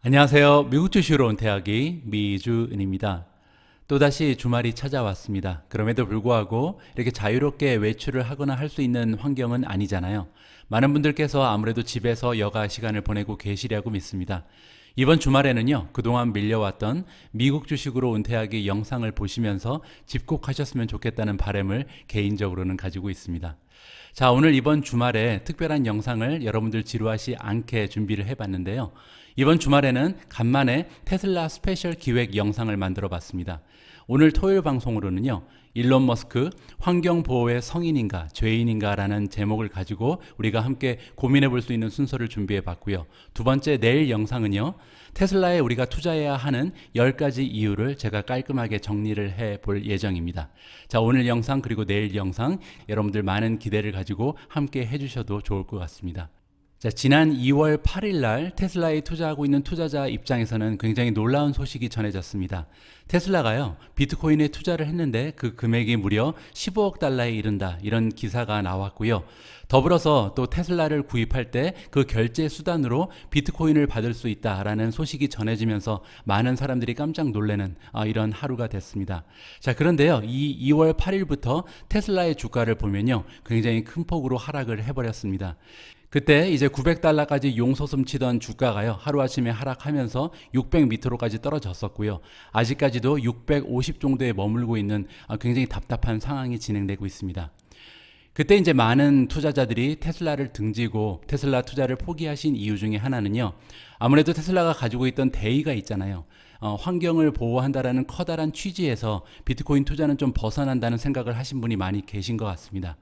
안녕하세요. 미국주식으로 은퇴하기 미주은입니다. 또다시 주말이 찾아왔습니다. 그럼에도 불구하고 이렇게 자유롭게 외출을 하거나 할 수 있는 환경은 아니잖아요. 많은 분들께서 아무래도 집에서 여가 시간을 보내고 계시리라고 믿습니다. 이번 주말에는요, 그동안 밀려왔던 미국주식으로 은퇴하기 영상을 보시면서 집콕하셨으면 좋겠다는 바람을 개인적으로는 가지고 있습니다. 자, 오늘 이번 주말에 특별한 영상을 여러분들 지루하지 않게 준비를 해봤는데요. 이번 주말에는 간만에 테슬라 스페셜 기획 영상을 만들어 봤습니다. 오늘 토요일 방송으로는요, 일론머스크 환경보호의 성인인가 죄인인가 라는 제목을 가지고 우리가 함께 고민해 볼 수 있는 순서를 준비해 봤고요. 두 번째 내일 영상은요, 테슬라에 우리가 투자해야 하는 10가지 이유를 제가 깔끔하게 정리를 해 볼 예정입니다. 자, 오늘 영상 그리고 내일 영상 여러분들 많은 기대를 가지고 함께 해주셔도 좋을 것 같습니다. 자, 지난 2월 8일 날 테슬라에 투자하고 있는 투자자 입장에서는 굉장히 놀라운 소식이 전해졌습니다. 테슬라가요, 비트코인에 투자를 했는데 그 금액이 무려 15억 달러에 이른다, 이런 기사가 나왔고요. 더불어서 또 테슬라를 구입할 때 그 결제 수단으로 비트코인을 받을 수 있다라는 소식이 전해지면서 많은 사람들이 깜짝 놀라는 이런 하루가 됐습니다. 자, 그런데요, 이 2월 8일부터 테슬라의 주가를 보면요, 굉장히 큰 폭으로 하락을 해버렸습니다. 그때 이제 900달러까지 용솟음 치던 주가가요, 하루아침에 하락하면서 600 밑으로까지 떨어졌었고요. 아직까지도 650 정도에 머물고 있는 굉장히 답답한 상황이 진행되고 있습니다. 그때 이제 많은 투자자들이 테슬라를 등지고 테슬라 투자를 포기하신 이유 중에 하나는요, 아무래도 테슬라가 가지고 있던 대의가 있잖아요. 환경을 보호한다라는 커다란 취지에서 비트코인 투자는 좀 벗어난다는 생각을 하신 분이 많이 계신 것 같습니다.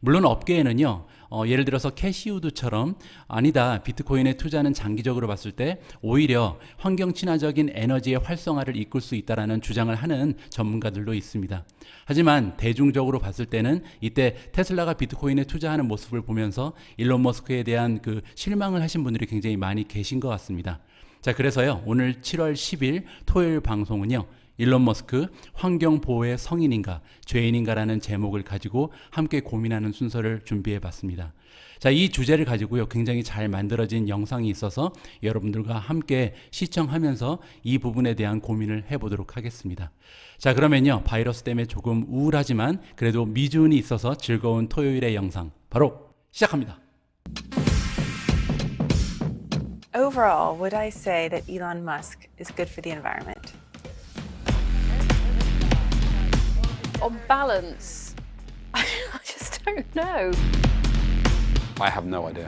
물론 업계에는요, 예를 들어서 캐시우드처럼 아니다, 비트코인의 투자는 장기적으로 봤을 때 오히려 환경 친화적인 에너지의 활성화를 이끌 수 있다라는 주장을 하는 전문가들도 있습니다. 하지만 대중적으로 봤을 때는 이때 테슬라가 비트코인에 투자하는 모습을 보면서 일론머스크에 대한 그 실망을 하신 분들이 굉장히 많이 계신 것 같습니다. 자, 그래서요, 오늘 7월 10일 토요일 방송은요, 일론머스크 환경보호의 성인인가 죄인인가라는 제목을 가지고 함께 고민하는 순서를 준비해 봤습니다. 자, 이 주제를 가지고요, 굉장히 잘 만들어진 영상이 있어서 여러분들과 함께 시청하면서 이 부분에 대한 고민을 해보도록 하겠습니다. 자, 그러면요, 바이러스 때문에 조금 우울하지만 그래도 미주은이 있어서 즐거운 토요일의 영상 바로 시작합니다. Overall, would I say that Elon Musk is good for the environment? On balance, I just don't know. I have no idea.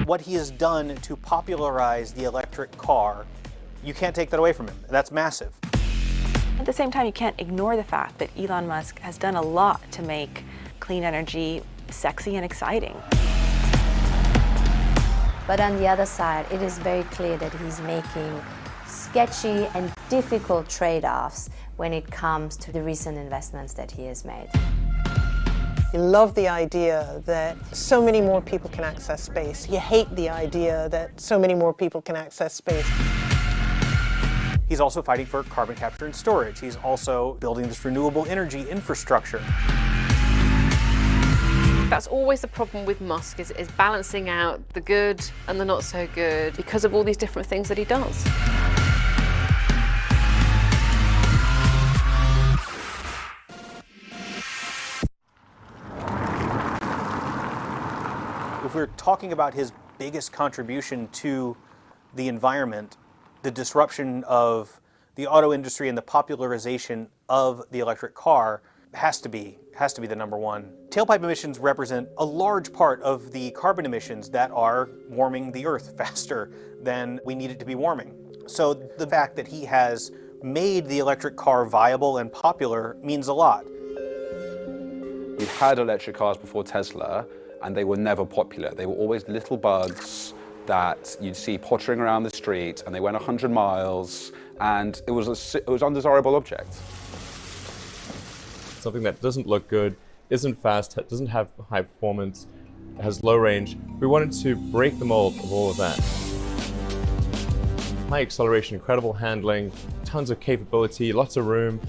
What he has done to popularize the electric car, you can't take that away from him. That's massive. At the same time, you can't ignore the fact that Elon Musk has done a lot to make clean energy sexy and exciting. But on the other side, it is very clear that he's making sketchy and difficult trade-offs when it comes to the recent investments that he has made. You love the idea that so many more people can access space. You hate the idea that so many more people can access space. He's also fighting for carbon capture and storage. He's also building this renewable energy infrastructure. That's always the problem with Musk is balancing out the good and the not so good because of all these different things that he does. If we're talking about his biggest contribution to the environment, the disruption of the auto industry and the popularization of the electric car has to be the number one. Tailpipe emissions represent a large part of the carbon emissions that are warming the earth faster than we need it to be warming. So the fact that he has made the electric car viable and popular means a lot. We had electric cars before Tesla, and they were never popular. They were always little bugs that you'd see pottering around the street, and they went 100 miles, and it was undesirable object. Something that doesn't look good, isn't fast, doesn't have high performance, has low range. We wanted to break the mold of all of that. High acceleration, incredible handling, tons of capability, lots of room,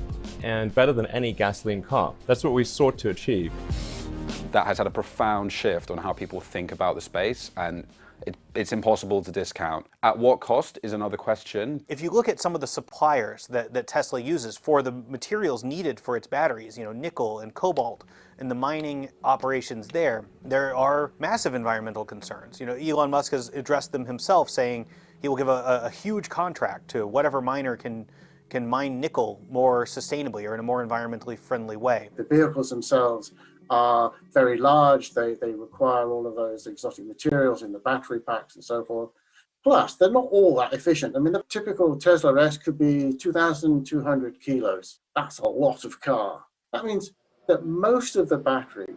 and better than any gasoline car. That's what we sought to achieve. That has had a profound shift on how people think about the space, and It's impossible to discount. At what cost is another question. If you look at some of the suppliers that Tesla uses for the materials needed for its batteries, nickel and cobalt, and the mining operations there are massive environmental concerns. Elon Musk has addressed them himself, saying he will give a huge contract to whatever miner can mine nickel more sustainably or in a more environmentally friendly way. The vehicles themselves are very large. They require all of those exotic materials in the battery packs and so forth. Plus, they're not all that efficient. I mean, the typical Tesla S could be 2,200 kilos. That's a lot of car. That means that most of the battery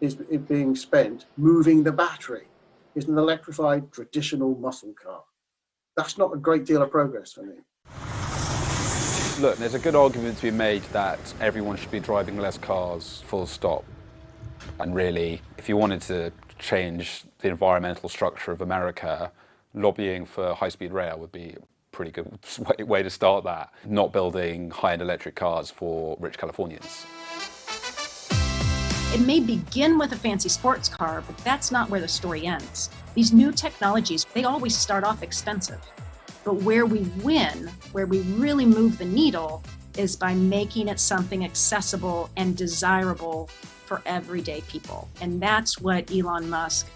is being spent moving the battery. It's an electrified traditional muscle car. That's not a great deal of progress for me. Look, there's a good argument to be made that everyone should be driving less cars, full stop. And really, if you wanted to change the environmental structure of America, lobbying for high-speed rail would be a pretty good way to start that. Not building high-end electric cars for rich Californians. It may begin with a fancy sports car, but that's not where the story ends. These new technologies, they always start off expensive. But where we win, where we really move the needle, is by making it something accessible and desirable for everyday people. And that's what Elon Musk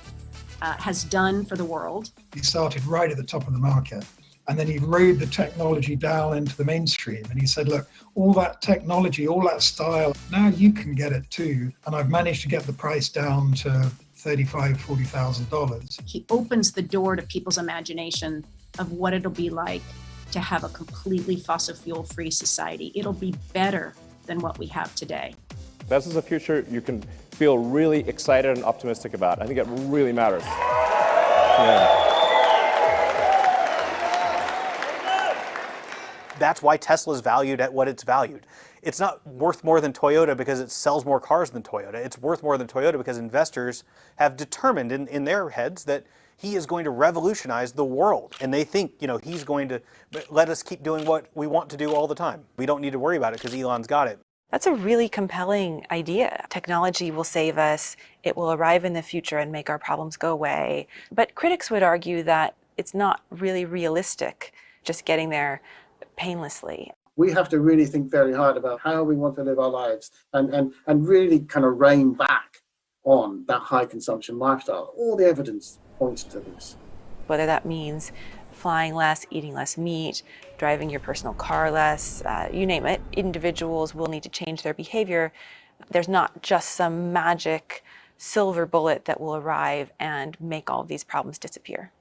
has done for the world. He started right at the top of the market, and then he rode the technology down into the mainstream. And he said, look, all that technology, all that style, now you can get it too. And I've managed to get the price down to $35,000, $40,000. He opens the door to people's imagination of what it'll be like to have a completely fossil fuel free society. It'll be better than what we have today. This is a future you can feel really excited and optimistic about. I think it really matters. Yeah. That's why Tesla's valued at what it's valued. It's not worth more than Toyota because it sells more cars than Toyota. It's worth more than Toyota because investors have determined in their heads that he is going to revolutionize the world. And they think, he's going to let us keep doing what we want to do all the time. We don't need to worry about it because Elon's got it. That's a really compelling idea. Technology will save us. It will arrive in the future and make our problems go away. But critics would argue that it's not really realistic, just getting there painlessly. We have to really think very hard about how we want to live our lives and really kind of rein back on that high consumption lifestyle. All the evidence points to this. Whether that means flying less, eating less meat, driving your personal car less, you name it, individuals will need to change their behavior. There's not just some magic silver bullet that will arrive and make all of these problems disappear.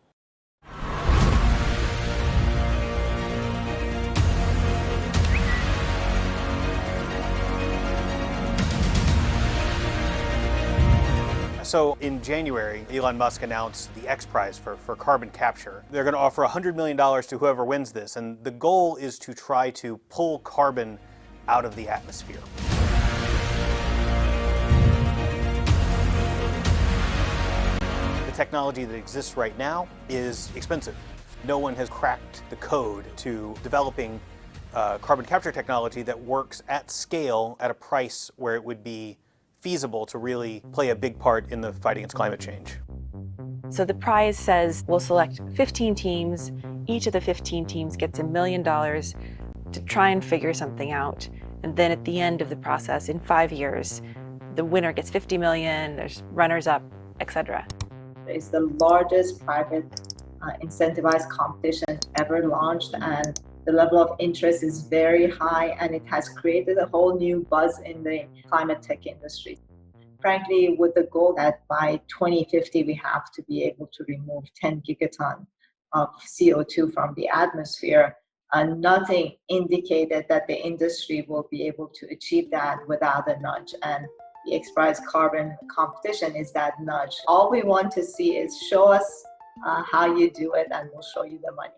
So in January, Elon Musk announced the X Prize for carbon capture. They're going to offer $100 million to whoever wins this, and the goal is to try to pull carbon out of the atmosphere. The technology that exists right now is expensive. No one has cracked the code to developing carbon capture technology that works at scale at a price where it would be feasible to really play a big part in the fight against climate change. So the prize says we'll select 15 teams. Each of the 15 teams gets $1 million to try and figure something out. And then at the end of the process, in 5 years, the winner gets 50 million, there's runners up, etc. It's the largest private incentivized competition ever launched, and the level of interest is very high, and it has created a whole new buzz in the climate tech industry. Frankly, with the goal that by 2050 we have to be able to remove 10 gigaton of CO2 from the atmosphere, nothing indicated that the industry will be able to achieve that without a nudge. And the X Prize carbon competition is that nudge. All we want to see is show us how you do it, and we'll show you the money.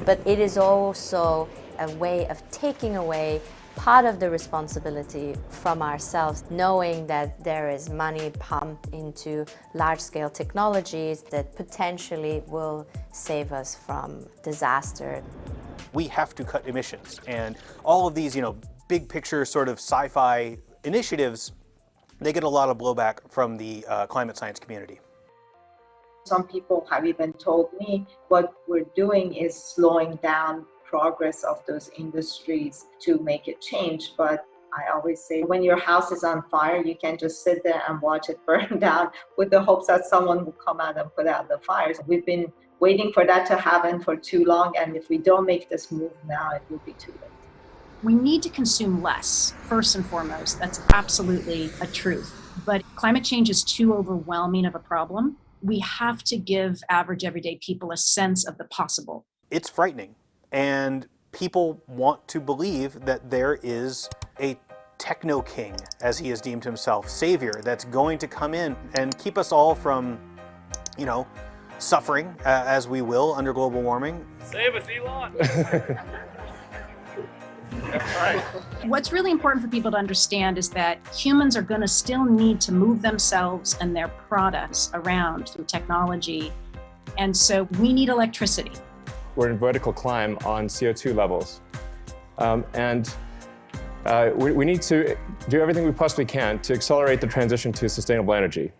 But it is also a way of taking away part of the responsibility from ourselves, knowing that there is money pumped into large-scale technologies that potentially will save us from disaster. We have to cut emissions, and all of these, big picture sort of sci-fi initiatives, they get a lot of blowback from the climate science community. Some people have even told me what we're doing is slowing down progress of those industries to make it change. But I always say, when your house is on fire, you can't just sit there and watch it burn down with the hopes that someone will come out and put out the fires. We've been waiting for that to happen for too long, and if we don't make this move now, it will be too late. We need to consume less, first and foremost. That's absolutely a truth. But climate change is too overwhelming of a problem. We have to give average everyday people a sense of the possible. It's frightening, and people want to believe that there is a techno king, as he has deemed himself, savior, that's going to come in and keep us all from, suffering as we will under global warming. Save us, Elon! What's really important for people to understand is that humans are going to still need to move themselves and their products around through technology. And so we need electricity. We're in vertical climb on CO2 levels. We need to do everything we possibly can to accelerate the transition to sustainable energy.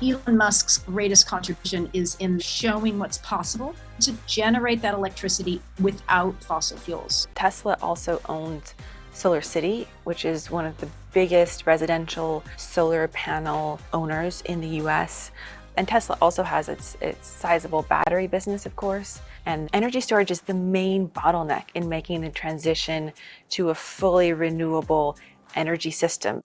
Elon Musk's greatest contribution is in showing what's possible to generate that electricity without fossil fuels. Tesla also owns Solar City, which is one of the biggest residential solar panel owners in the US. And Tesla also has its sizable battery business, of course. And energy storage is the main bottleneck in making the transition to a fully renewable energy system.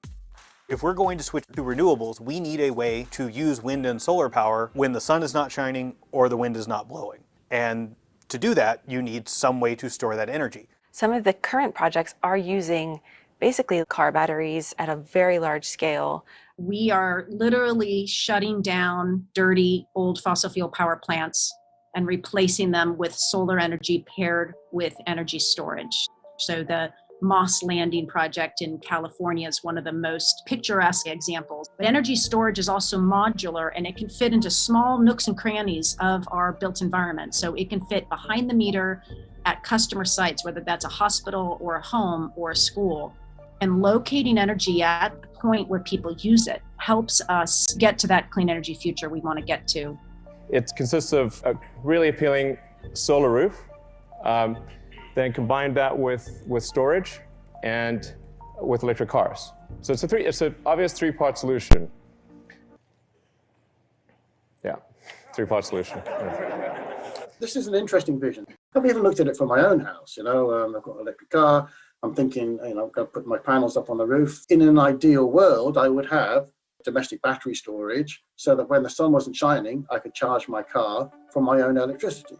If we're going to switch to renewables, we need a way to use wind and solar power when the sun is not shining or the wind is not blowing. And to do that, you need some way to store that energy. Some of the current projects are using basically car batteries at a very large scale. We are literally shutting down dirty old fossil fuel power plants and replacing them with solar energy paired with energy storage. So the Moss Landing project in California is one of the most picturesque examples. But energy storage is also modular, and it can fit into small nooks and crannies of our built environment. So it can fit behind the meter at customer sites, whether that's a hospital or a home or a school. And locating energy at the point where people use it helps us get to that clean energy future we want to get to. It consists of a really appealing solar roof, then combine that with storage and with electric cars. So it's an obvious three-part solution. Yeah, three-part solution. Yeah. This is an interesting vision. I've even looked at it for my own house. I've got an electric car. I'm thinking, I'm going to put my panels up on the roof. In an ideal world, I would have domestic battery storage so that when the sun wasn't shining, I could charge my car from my own electricity.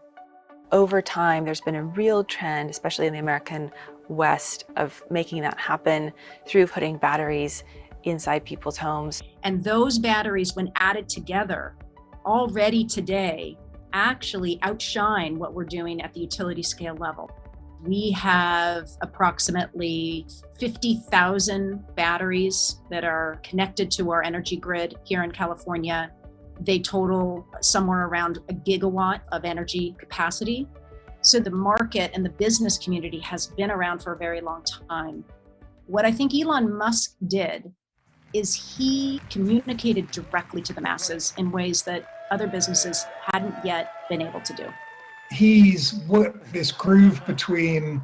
Over time, there's been a real trend, especially in the American West, of making that happen through putting batteries inside people's homes. And those batteries, when added together, already today, actually outshine what we're doing at the utility scale level. We have approximately 50,000 batteries that are connected to our energy grid here in California. They total somewhere around a gigawatt of energy capacity. So the market and the business community has been around for a very long time. What I think Elon Musk did is he communicated directly to the masses in ways that other businesses hadn't yet been able to do. He's worked this groove between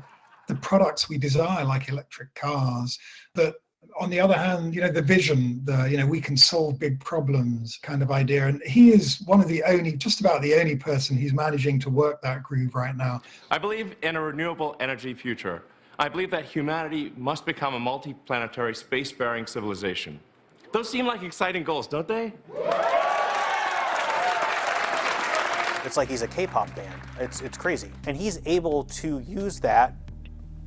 the products we desire, like electric cars, but on the other hand, the vision, we can solve big problems kind of idea. And he is just about the only person who's managing to work that groove right now. I believe in a renewable energy future. I believe that humanity must become a multi-planetary space-faring civilization. Those seem like exciting goals, don't they? It's like he's a K-pop band. It's crazy. And he's able to use that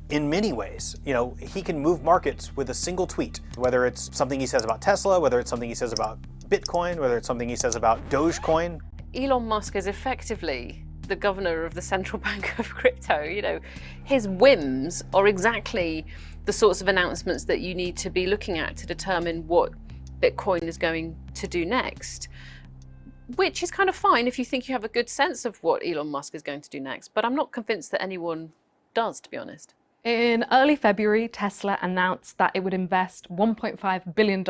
in many ways. He can move markets with a single tweet, whether it's something he says about Tesla, whether it's something he says about Bitcoin, whether it's something he says about Dogecoin. Elon Musk is effectively the governor of the central bank of crypto. His whims are exactly the sorts of announcements that you need to be looking at to determine what Bitcoin is going to do next. Which is kind of fine if you think you have a good sense of what Elon Musk is going to do next, but I'm not convinced that anyone does, to be honest. In early February, Tesla announced that it would invest $1.5 billion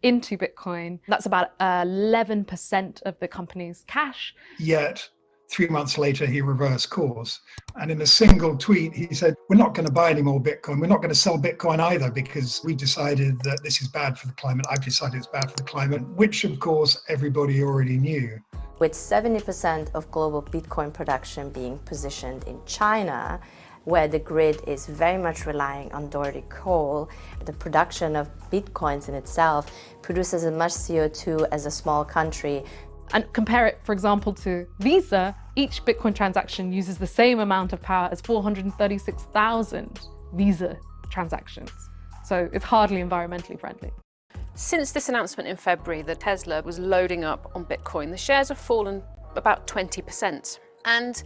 into Bitcoin. That's about 11% of the company's cash. Yet 3 months later, he reversed course. And in a single tweet, he said, we're not going to buy any more Bitcoin. We're not going to sell Bitcoin either because we decided that this is bad for the climate. I've decided it's bad for the climate, which of course everybody already knew. With 70% of global Bitcoin production being positioned in China, where the grid is very much relying on dirty coal, the production of Bitcoins in itself produces as much CO2 as a small country. And compare it, for example, to Visa, each Bitcoin transaction uses the same amount of power as 436,000 Visa transactions. So it's hardly environmentally friendly. Since this announcement in February that Tesla was loading up on Bitcoin, the shares have fallen about 20%. And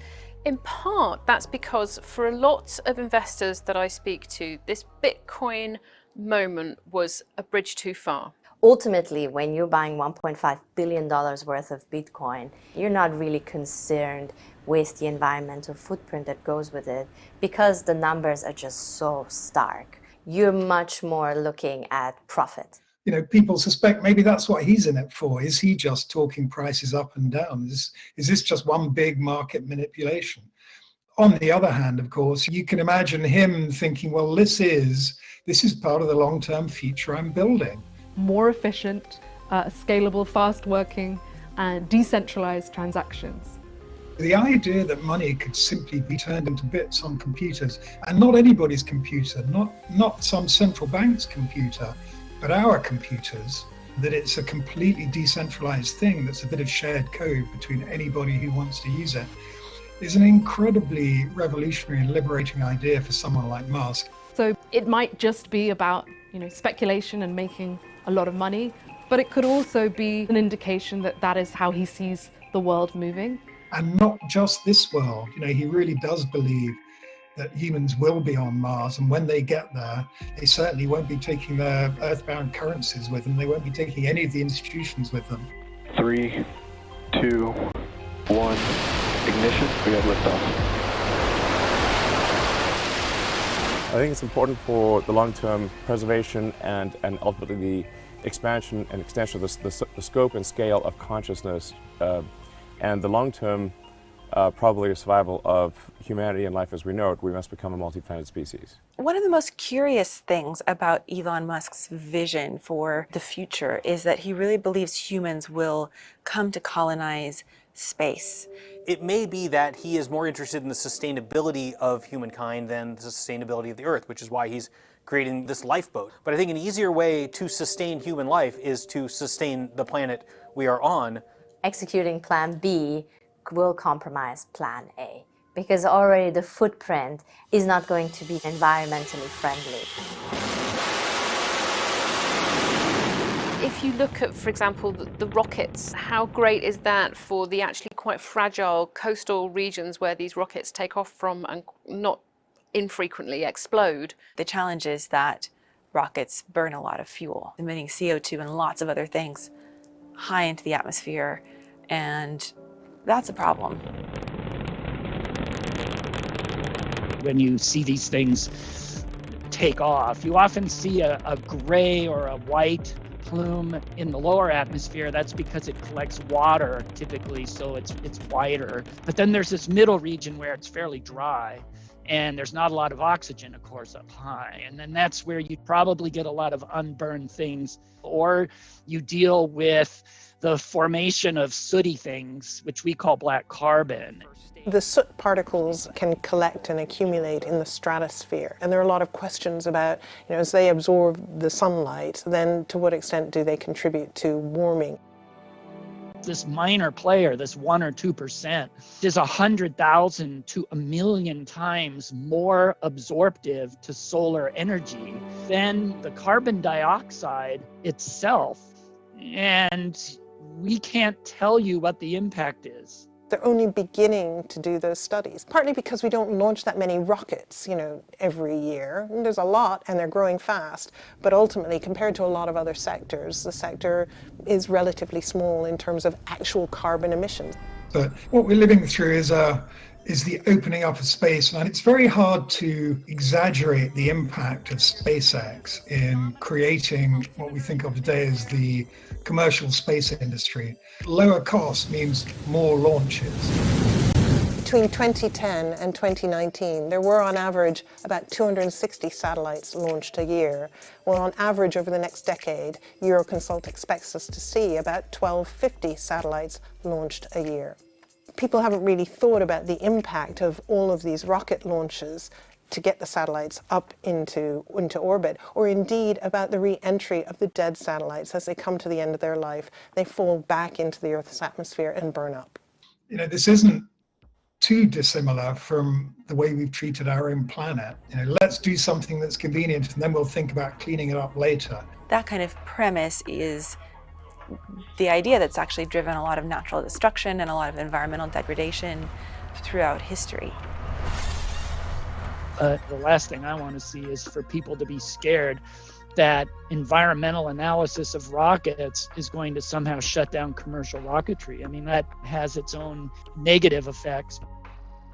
in part, that's because for a lot of investors that I speak to, this Bitcoin moment was a bridge too far. Ultimately, when you're buying $1.5 billion worth of Bitcoin, you're not really concerned with the environmental footprint that goes with it because the numbers are just so stark. You're much more looking at profit. You know, people suspect maybe that's what he's in it for. Is he just talking prices up and down? Is this just one big market manipulation? On the other hand, of course, you can imagine him thinking, well, this is part of the long-term future I'm building. More efficient, scalable, fast-working, and decentralized transactions. The idea that money could simply be turned into bits on computers, and not anybody's computer, not some central bank's computer, but our computers, that it's a completely decentralized thing that's a bit of shared code between anybody who wants to use it, is an incredibly revolutionary and liberating idea for someone like Musk. So it might just be about, speculation and making a lot of money, but it could also be an indication that that is how he sees the world moving. And not just this world. He really does believe that humans will be on Mars, and when they get there, they certainly won't be taking their earthbound currencies with them. They won't be taking any of the institutions with them. 3, 2, 1, ignition. We have liftoff. I think it's important for the long-term preservation and ultimately the expansion and extension of the scope and scale of consciousness and the long-term probably survival of humanity and life as we know it. We must become a multi-planet species. One of the most curious things about Elon Musk's vision for the future is that he really believes humans will come to colonize space. It may be that he is more interested in the sustainability of humankind than the sustainability of the Earth, which is why he's creating this lifeboat. But I think an easier way to sustain human life is to sustain the planet we are on. Executing Plan B will compromise Plan A because already the footprint is not going to be environmentally friendly. If you look at, for example, the rockets, how great is that for the actually quite fragile coastal regions where these rockets take off from and not infrequently explode? The challenge is that rockets burn a lot of fuel, emitting CO2 and lots of other things high into the atmosphere, and that's a problem. When you see these things take off, you often see a gray or a white plume in the lower atmosphere. That's because it collects water typically, so it's whiter. But then there's this middle region where it's fairly dry and there's not a lot of oxygen, of course, up high. And then that's where you probably get a lot of unburned things, or you deal with the formation of sooty things, which we call black carbon. The soot particles can collect and accumulate in the stratosphere, and there are a lot of questions about, as they absorb the sunlight, then to what extent do they contribute to warming? This minor player, this 1 or 2%, is 100,000 to 1,000,000 times more absorptive to solar energy than the carbon dioxide itself. And we can't tell you what the impact is. They're only beginning to do those studies, partly because we don't launch that many rockets, every year. And there's a lot and they're growing fast, but ultimately, compared to a lot of other sectors, the sector is relatively small in terms of actual carbon emissions. But what we're living through is is the opening up of space. And it's very hard to exaggerate the impact of SpaceX in creating what we think of today as the commercial space industry. Lower cost means more launches. Between 2010 and 2019, there were on average about 260 satellites launched a year. Well, on average over the next decade, Euroconsult expects us to see about 1,250 satellites launched a year. People haven't really thought about the impact of all of these rocket launches to get the satellites up into orbit, or indeed about the re-entry of the dead satellites as they come to the end of their life. They fall back into the Earth's atmosphere and burn up. You know, this isn't too dissimilar from the way we've treated our own planet. You know, let's do something that's convenient and then we'll think about cleaning it up later. That kind of premise is the idea that's actually driven a lot of natural destruction and a lot of environmental degradation throughout history. The last thing I want to see is for people to be scared that environmental analysis of rockets is going to somehow shut down commercial rocketry. I mean, that has its own negative effects.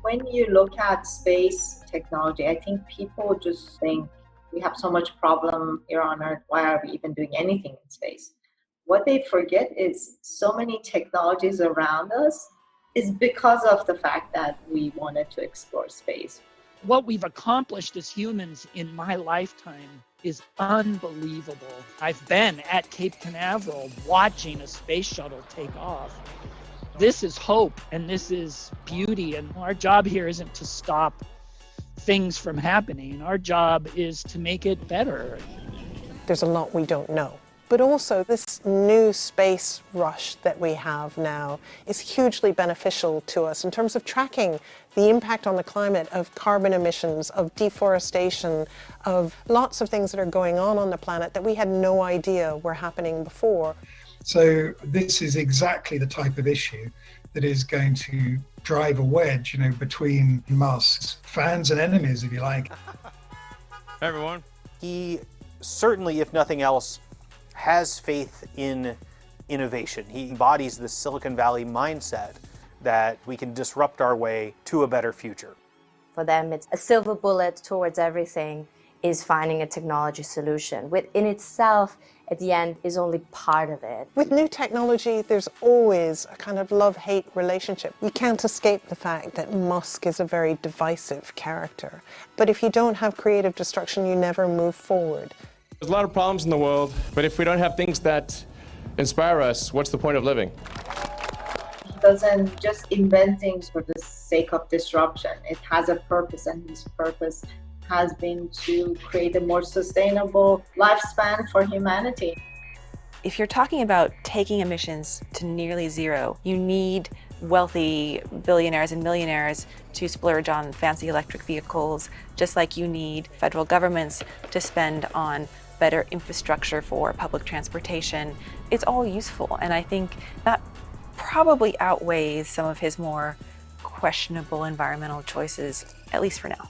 When you look at space technology, I think people just think we have so much problem here on Earth. Why are we even doing anything in space? What they forget is so many technologies around us is because of the fact that we wanted to explore space. What we've accomplished as humans in my lifetime is unbelievable. I've been at Cape Canaveral watching a space shuttle take off. This is hope and this is beauty, and our job here isn't to stop things from happening. Our job is to make it better. There's a lot we don't know. But also this new space rush that we have now is hugely beneficial to us in terms of tracking the impact on the climate of carbon emissions, of deforestation, of lots of things that are going on the planet that we had no idea were happening before. So this is exactly the type of issue that is going to drive a wedge, you know, between Musk's fans and enemies, if you like. Hey everyone. He certainly, if nothing else, has faith in innovation. He embodies the Silicon Valley mindset that we can disrupt our way to a better future. For them, it's a silver bullet towards everything is finding a technology solution, which in itself, at the end, is only part of it. With new technology, there's always a kind of love-hate relationship. You can't escape the fact that Musk is a very divisive character. But if you don't have creative destruction, you never move forward. There's a lot of problems in the world, but if we don't have things that inspire us, what's the point of living? He doesn't just invent things for the sake of disruption. It has a purpose, and his purpose has been to create a more sustainable lifespan for humanity. If you're talking about taking emissions to nearly zero, you need wealthy billionaires and millionaires to splurge on fancy electric vehicles, just like you need federal governments to spend on better infrastructure for public transportation. It's all useful, and I think that probably outweighs some of his more questionable environmental choices, at least for now.